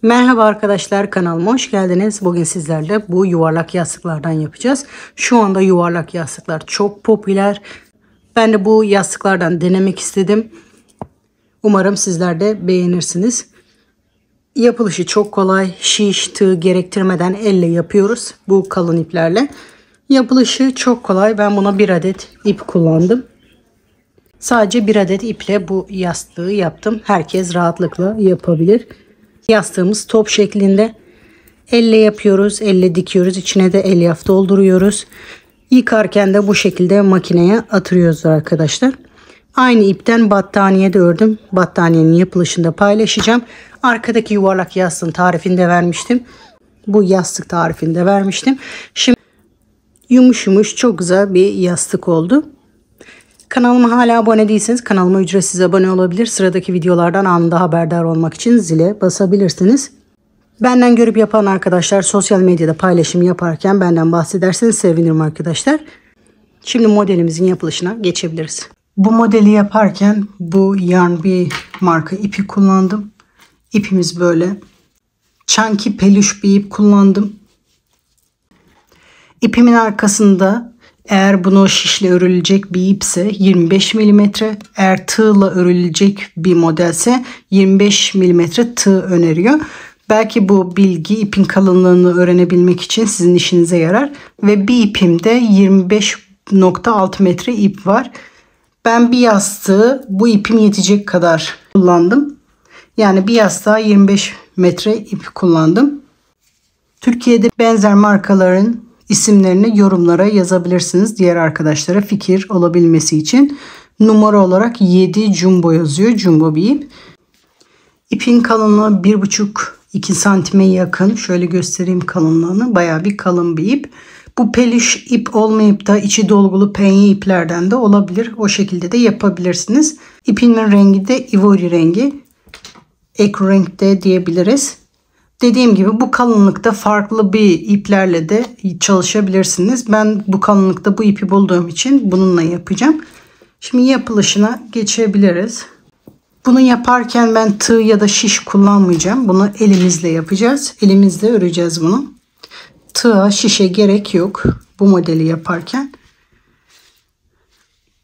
Merhaba arkadaşlar, kanalıma hoş geldiniz. Bugün sizlerle bu yuvarlak yastıklardan yapacağız. Şu anda yuvarlak yastıklar çok popüler. Ben de bu yastıklardan denemek istedim. Umarım sizler de beğenirsiniz. Yapılışı çok kolay. Şiş, tığ gerektirmeden elle yapıyoruz. Bu kalın iplerle. Yapılışı çok kolay. Ben buna bir adet ip kullandım. Sadece bir adet iple bu yastığı yaptım. Herkes rahatlıkla yapabilir. Yastığımız top şeklinde. Elle yapıyoruz. Elle dikiyoruz. İçine de elyaf dolduruyoruz. Yıkarken de bu şekilde makineye atıyoruz arkadaşlar. Aynı ipten battaniye de ördüm. Battaniyenin yapılışını da paylaşacağım. Arkadaki yuvarlak yastığın tarifini de vermiştim. Bu yastık tarifini de vermiştim. Şimdi yumuş yumuş çok güzel bir yastık oldu. Kanalıma hala abone değilseniz kanalıma ücretsiz abone olabilir. Sıradaki videolardan anında haberdar olmak için zile basabilirsiniz. Benden görüp yapan arkadaşlar sosyal medyada paylaşım yaparken benden bahsederseniz sevinirim arkadaşlar. Şimdi modelimizin yapılışına geçebiliriz. Bu modeli yaparken bu Yarn Bee marka ipi kullandım. İpimiz böyle. Chunky peluş bir ip kullandım. İpimin arkasında eğer bunu şişle örülecek bir ipse 25 mm, eğer tığla örülecek bir modelse 25 mm tığ öneriyor. Belki bu bilgi ipin kalınlığını öğrenebilmek için sizin işinize yarar. Ve bir ipimde 25,6 metre ip var. Ben bir yastığı bu ipim yetecek kadar kullandım. Yani bir yastığa 25 metre ip kullandım. Türkiye'de benzer markaların isimlerini yorumlara yazabilirsiniz. Diğer arkadaşlara fikir olabilmesi için. Numara olarak 7 jumbo yazıyor. Jumbo bir ip. İpin kalınlığı 1,5-2 santime yakın. Şöyle göstereyim kalınlığını. Bayağı bir kalın bir ip. Bu peluş ip olmayıp da içi dolgulu penye iplerden de olabilir. O şekilde de yapabilirsiniz. İpin rengi de ivory rengi. Ek renk de diyebiliriz. Dediğim gibi bu kalınlıkta farklı bir iplerle de çalışabilirsiniz. Ben bu kalınlıkta bu ipi bulduğum için bununla yapacağım. Şimdi yapılışına geçebiliriz. Bunu yaparken ben tığ ya da şiş kullanmayacağım. Bunu elimizle yapacağız. Elimizle öreceğiz bunu. Tığa, şişe gerek yok bu modeli yaparken.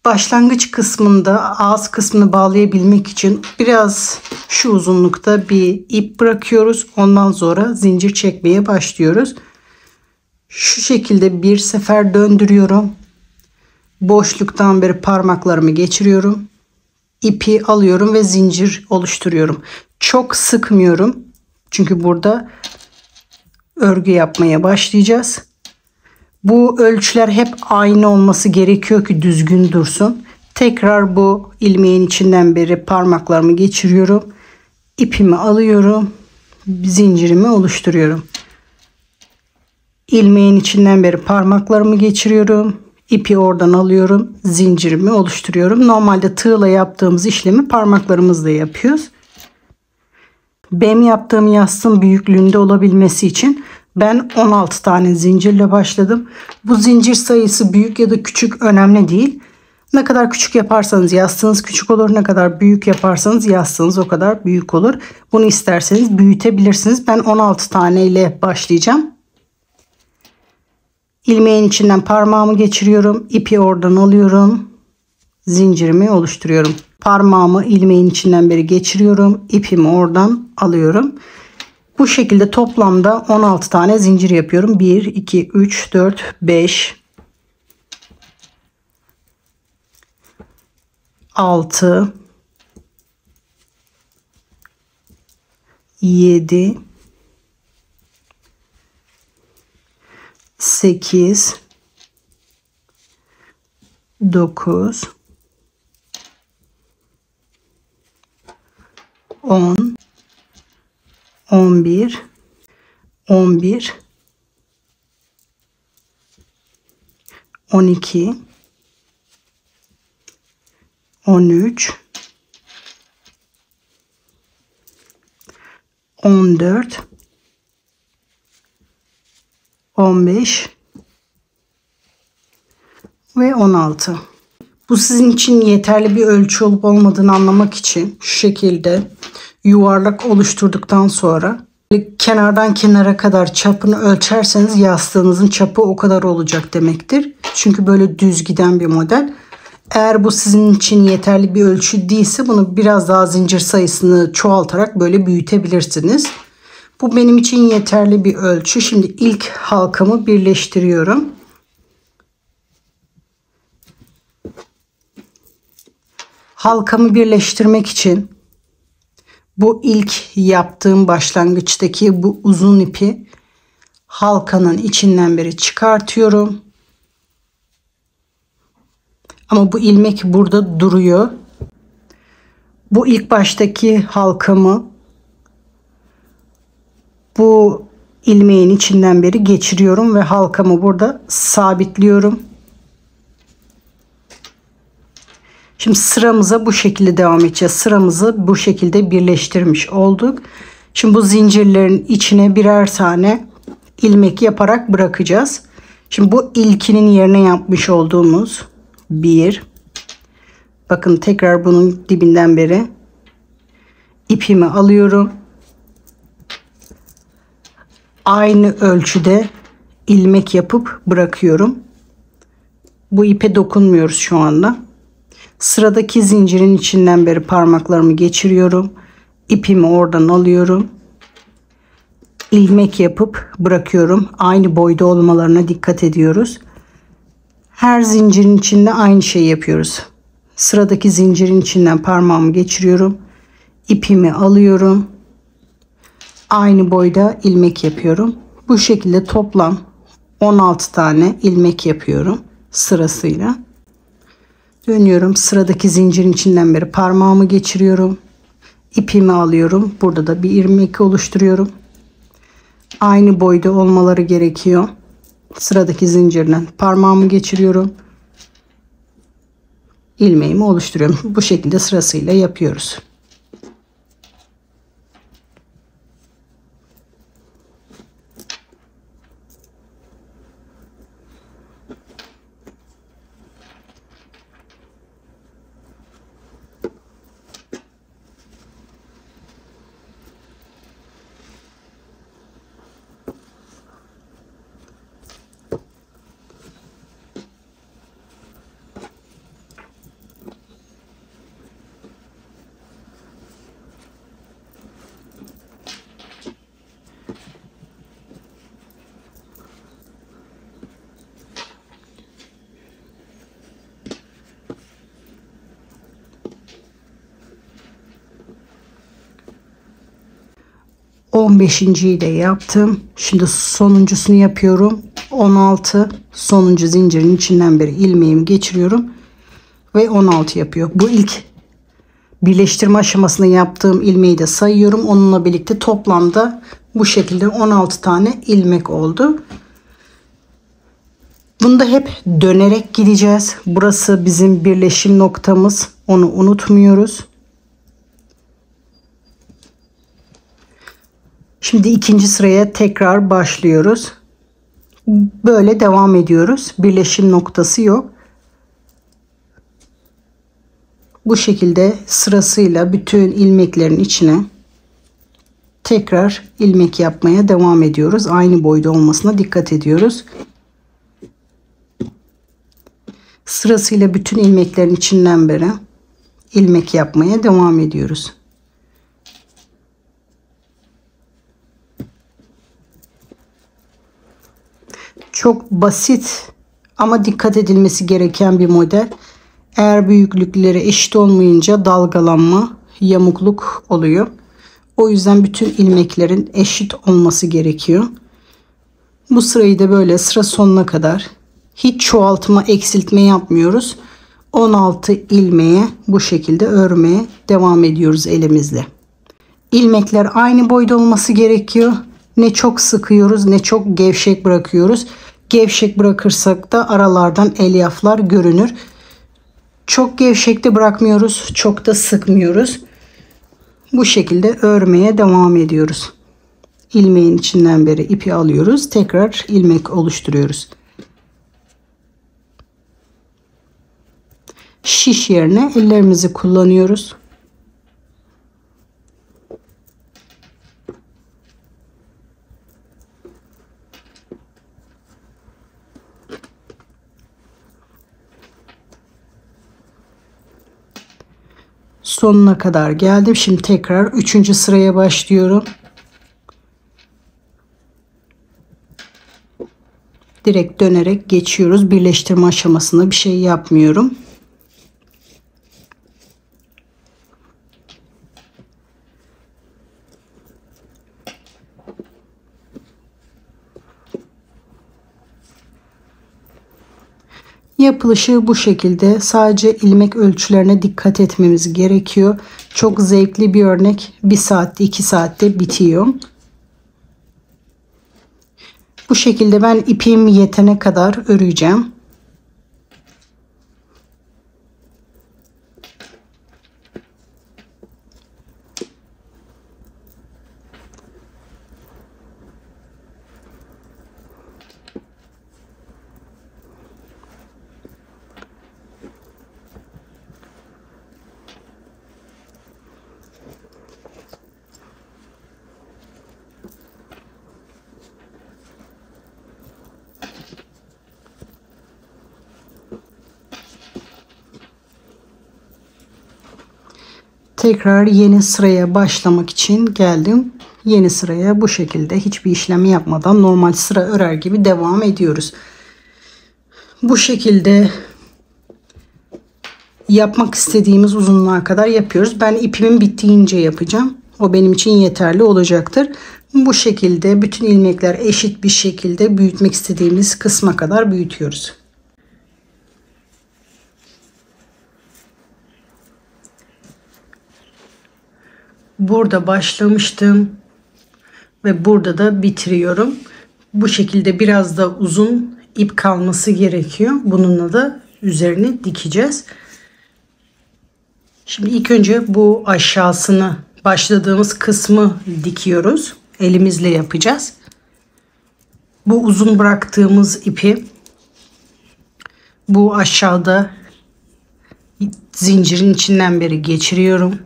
Başlangıç kısmında ağız kısmını bağlayabilmek için biraz şu uzunlukta bir ip bırakıyoruz. Ondan sonra zincir çekmeye başlıyoruz. Şu şekilde bir sefer döndürüyorum. Boşluktan beri parmaklarımı geçiriyorum. İpi alıyorum ve zincir oluşturuyorum. Çok sıkmıyorum. Çünkü burada örgü yapmaya başlayacağız. Bu ölçüler hep aynı olması gerekiyor ki düzgün dursun. Tekrar bu ilmeğin içinden beri parmaklarımı geçiriyorum. İpimi alıyorum. Zincirimi oluşturuyorum. İlmeğin içinden beri parmaklarımı geçiriyorum. İpi oradan alıyorum. Zincirimi oluşturuyorum. Normalde tığla yaptığımız işlemi parmaklarımızla yapıyoruz. Benim yaptığım yastığın büyüklüğünde olabilmesi için ben 16 tane zincirle başladım. Bu zincir sayısı büyük ya da küçük önemli değil. Ne kadar küçük yaparsanız yastığınız küçük olur. Ne kadar büyük yaparsanız yastığınız o kadar büyük olur. Bunu isterseniz büyütebilirsiniz. Ben 16 tane ile başlayacağım. İlmeğin içinden parmağımı geçiriyorum. İpi oradan alıyorum. Zincirimi oluşturuyorum. Parmağımı ilmeğin içinden beri geçiriyorum. İpimi oradan alıyorum. Bu şekilde toplamda 16 tane zincir yapıyorum. 1, 2, 3, 4, 5, 6, 7, 8, 9, 10, 11, 12, 13, 14, 15 ve 16. Bu sizin için yeterli bir ölçü olup olmadığını anlamak için şu şekilde yuvarlak oluşturduktan sonra Kenardan kenara kadar çapını ölçerseniz yastığınızın çapı o kadar olacak demektir. Çünkü böyle düz giden bir model. Eğer bu sizin için yeterli bir ölçü değilse bunu biraz daha zincir sayısını çoğaltarak böyle büyütebilirsiniz. Bu benim için yeterli bir ölçü. Şimdi ilk halkamı birleştiriyorum. Halkamı birleştirmek için bu ilk yaptığım başlangıçtaki bu uzun ipi halkanın içinden beri çıkartıyorum. Ama bu ilmek burada duruyor. Bu ilk baştaki halkamı bu ilmeğin içinden beri geçiriyorum ve halkamı burada sabitliyorum. Şimdi sıramıza bu şekilde devam edeceğiz. Sıramızı bu şekilde birleştirmiş olduk. Şimdi bu zincirlerin içine birer tane ilmek yaparak bırakacağız. Şimdi bu ilkinin yerine yapmış olduğumuz bir. Bakın tekrar bunun dibinden beri ipimi alıyorum. Aynı ölçüde ilmek yapıp bırakıyorum. Bu ipe dokunmuyoruz şu anda. Sıradaki zincirin içinden beri parmaklarımı geçiriyorum. İpimi oradan alıyorum. İlmek yapıp bırakıyorum. Aynı boyda olmalarına dikkat ediyoruz. Her zincirin içinde aynı şeyi yapıyoruz. Sıradaki zincirin içinden parmağımı geçiriyorum. İpimi alıyorum. Aynı boyda ilmek yapıyorum. Bu şekilde toplam 16 tane ilmek yapıyorum sırasıyla. Dönüyorum. Sıradaki zincirin içinden beri parmağımı geçiriyorum. İpimi alıyorum. Burada da bir ilmek oluşturuyorum. Aynı boyda olmaları gerekiyor. Sıradaki zincirden parmağımı geçiriyorum. İlmeğimi oluşturuyorum. Bu şekilde sırasıyla yapıyoruz. %15'inciyi de yaptım. Şimdi sonuncusunu yapıyorum. 16 sonuncu zincirin içinden beri ilmeğimi geçiriyorum ve 16 yapıyor. Bu ilk birleştirme aşamasında yaptığım ilmeği de sayıyorum. Onunla birlikte toplamda bu şekilde 16 tane ilmek oldu. Bunda hep dönerek gideceğiz. Burası bizim birleşim noktamız. Onu unutmuyoruz. Şimdi ikinci sıraya tekrar başlıyoruz. Böyle devam ediyoruz. Birleşim noktası yok. Bu şekilde sırasıyla bütün ilmeklerin içine tekrar ilmek yapmaya devam ediyoruz. Aynı boyda olmasına dikkat ediyoruz. Sırasıyla bütün ilmeklerin içinden beri ilmek yapmaya devam ediyoruz. Çok basit ama dikkat edilmesi gereken bir model. Eğer büyüklükleri eşit olmayınca dalgalanma, yamukluk oluyor. O yüzden bütün ilmeklerin eşit olması gerekiyor. Bu sırayı da böyle sıra sonuna kadar hiç çoğaltma, eksiltme yapmıyoruz. 16 ilmeğe bu şekilde örmeye devam ediyoruz elimizle. İlmekler aynı boyda olması gerekiyor. Ne çok sıkıyoruz ne çok gevşek bırakıyoruz. Gevşek bırakırsak da aralardan elyaflar görünür. Çok gevşek de bırakmıyoruz, çok da sıkmıyoruz. Bu şekilde örmeye devam ediyoruz. İlmeğin içinden beri ipi alıyoruz. Tekrar ilmek oluşturuyoruz. Şiş yerine ellerimizi kullanıyoruz. sonuna kadar geldim. Şimdi tekrar 3. sıraya başlıyorum. Direkt dönerek geçiyoruz. Birleştirme aşamasında bir şey yapmıyorum. Yapılışı bu şekilde. Sadece ilmek ölçülerine dikkat etmemiz gerekiyor. Çok zevkli bir örnek. 1 saatte 2 saatte bitiyor. Bu şekilde ben ipim yetene kadar öreceğim. Tekrar yeni sıraya başlamak için geldim. Yeni sıraya bu şekilde hiçbir işlem yapmadan normal sıra örer gibi devam ediyoruz. Bu şekilde yapmak istediğimiz uzunluğa kadar yapıyoruz. Ben ipimin bittiğince yapacağım. O benim için yeterli olacaktır. Bu şekilde bütün ilmekler eşit bir şekilde büyütmek istediğimiz kısma kadar büyütüyoruz. Burada başlamıştım ve burada da bitiriyorum. Bu şekilde biraz da uzun ip kalması gerekiyor. Bununla da üzerine dikeceğiz. Şimdi ilk önce bu aşağısını, başladığımız kısmı dikiyoruz. Elimizle yapacağız. Bu uzun bıraktığımız ipi bu aşağıda zincirin içinden beri geçiriyorum.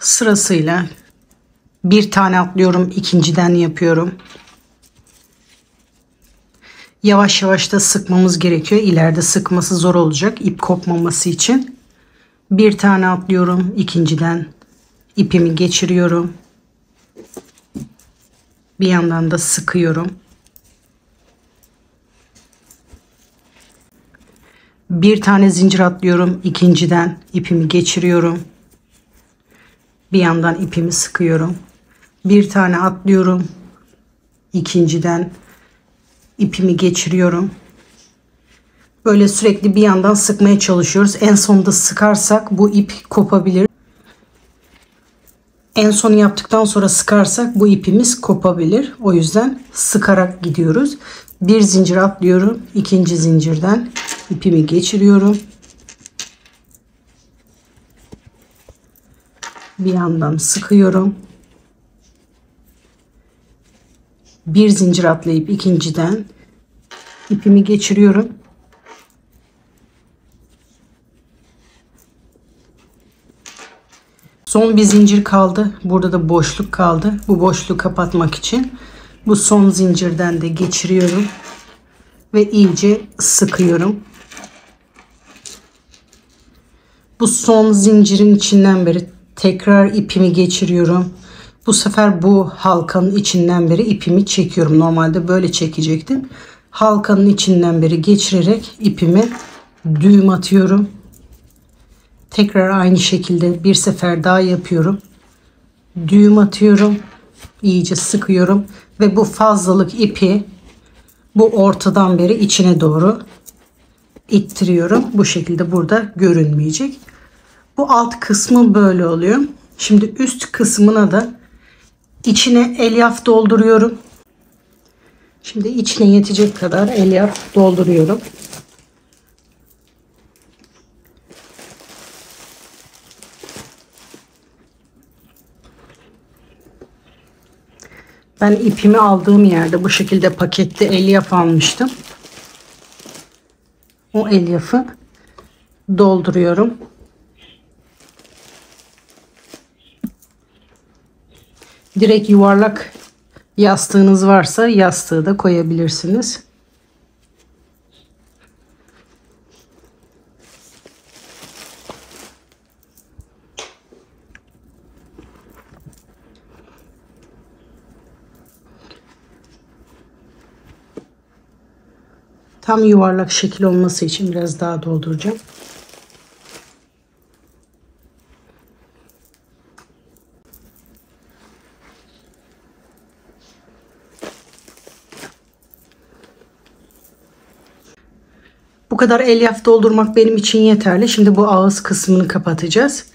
Sırasıyla bir tane atlıyorum, ikinciden yapıyorum. Yavaş yavaş da sıkmamız gerekiyor. İleride sıkması zor olacak ip kopmaması için. Bir tane atlıyorum, ikinciden ipimi geçiriyorum. Bir yandan da sıkıyorum. Bir tane zincir atlıyorum, ikinciden ipimi geçiriyorum. Bir yandan ipimi sıkıyorum. Bir tane atlıyorum, ikinciden ipimi geçiriyorum. Böyle sürekli bir yandan sıkmaya çalışıyoruz. En sonunda sıkarsak bu ip kopabilir. En son yaptıktan sonra sıkarsak bu ipimiz kopabilir. O yüzden sıkarak gidiyoruz. Bir zincir atlıyorum. İkinci zincirden ipimi geçiriyorum. Bir yandan sıkıyorum. Bir zincir atlayıp ikinciden ipimi geçiriyorum. Son bir zincir kaldı. Burada da boşluk kaldı. Bu boşluğu kapatmak için bu son zincirden de geçiriyorum ve iyice sıkıyorum. Bu son zincirin içinden beri tekrar ipimi geçiriyorum. Bu sefer bu halkanın içinden beri ipimi çekiyorum. Normalde böyle çekecektim. Halkanın içinden beri geçirerek ipimi düğüm atıyorum. Tekrar aynı şekilde bir sefer daha yapıyorum. Düğüm atıyorum. İyice sıkıyorum ve bu fazlalık ipi bu ortadan beri içine doğru ittiriyorum. Bu şekilde burada görünmeyecek. Bu alt kısmı böyle oluyor. Şimdi üst kısmına da içine elyaf dolduruyorum. Şimdi içine yetecek kadar elyaf dolduruyorum. Ben ipimi aldığım yerde bu şekilde pakette elyaf almıştım. O elyafı dolduruyorum. Direkt yuvarlak yastığınız varsa yastığı da koyabilirsiniz. Tam yuvarlak şekil olması için biraz daha dolduracağım. Bu kadar elyaf doldurmak benim için yeterli. Şimdi bu ağız kısmını kapatacağız.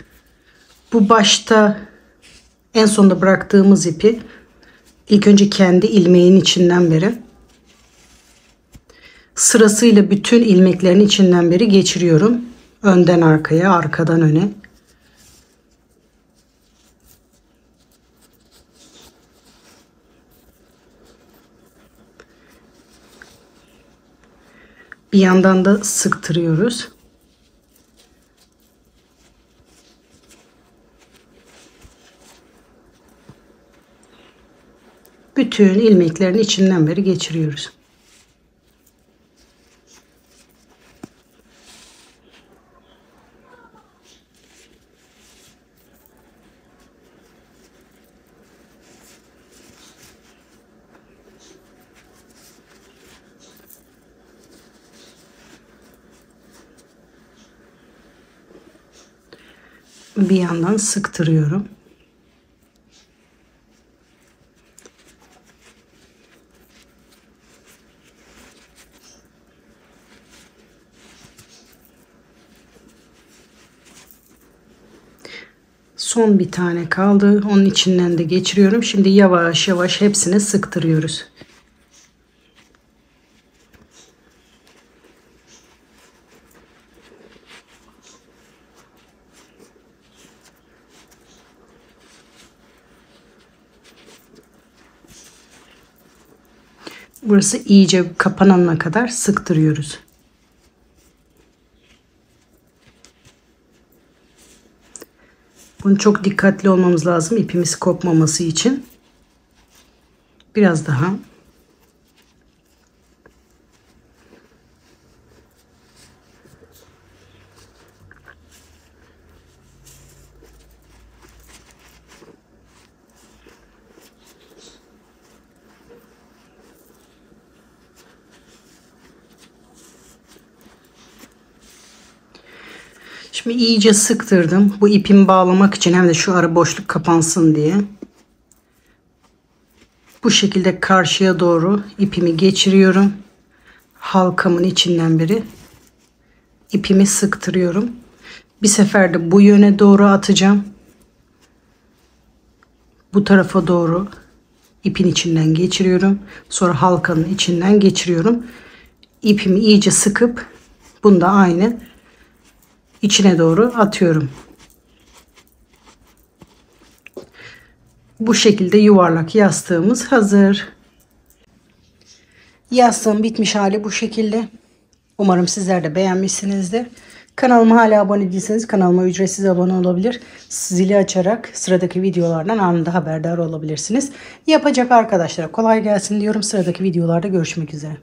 Bu başta en sonda bıraktığımız ipi ilk önce kendi ilmeğin içinden beri sırasıyla bütün ilmeklerin içinden beri geçiriyorum. Önden arkaya, arkadan öne. Bir yandan da sıktırıyoruz. Bütün ilmeklerin içinden beri geçiriyoruz. Bir yandan sıktırıyorum. Son bir tane kaldı. Onun içinden de geçiriyorum. Şimdi yavaş yavaş hepsini sıktırıyoruz. Burası iyice kapanana kadar sıktırıyoruz. Bunu çok dikkatli olmamız lazım ipimiz kopmaması için. Biraz daha. Şimdi iyice sıktırdım. Bu ipimi bağlamak için hem de şu ara boşluk kapansın diye. Bu şekilde karşıya doğru ipimi geçiriyorum. Halkamın içinden beri ipimi sıktırıyorum. Bir seferde bu yöne doğru atacağım. Bu tarafa doğru ipin içinden geçiriyorum. Sonra halkanın içinden geçiriyorum. İpimi iyice sıkıp bunu da aynı içine doğru atıyorum. Bu şekilde yuvarlak yastığımız hazır. Yastığım bitmiş hali bu şekilde. Umarım sizler de beğenmişsinizdir. Kanalıma hala abone değilseniz kanalıma ücretsiz abone olabilir. Zili açarak sıradaki videolardan anında haberdar olabilirsiniz. Yapacak arkadaşlara kolay gelsin diyorum. Sıradaki videolarda görüşmek üzere.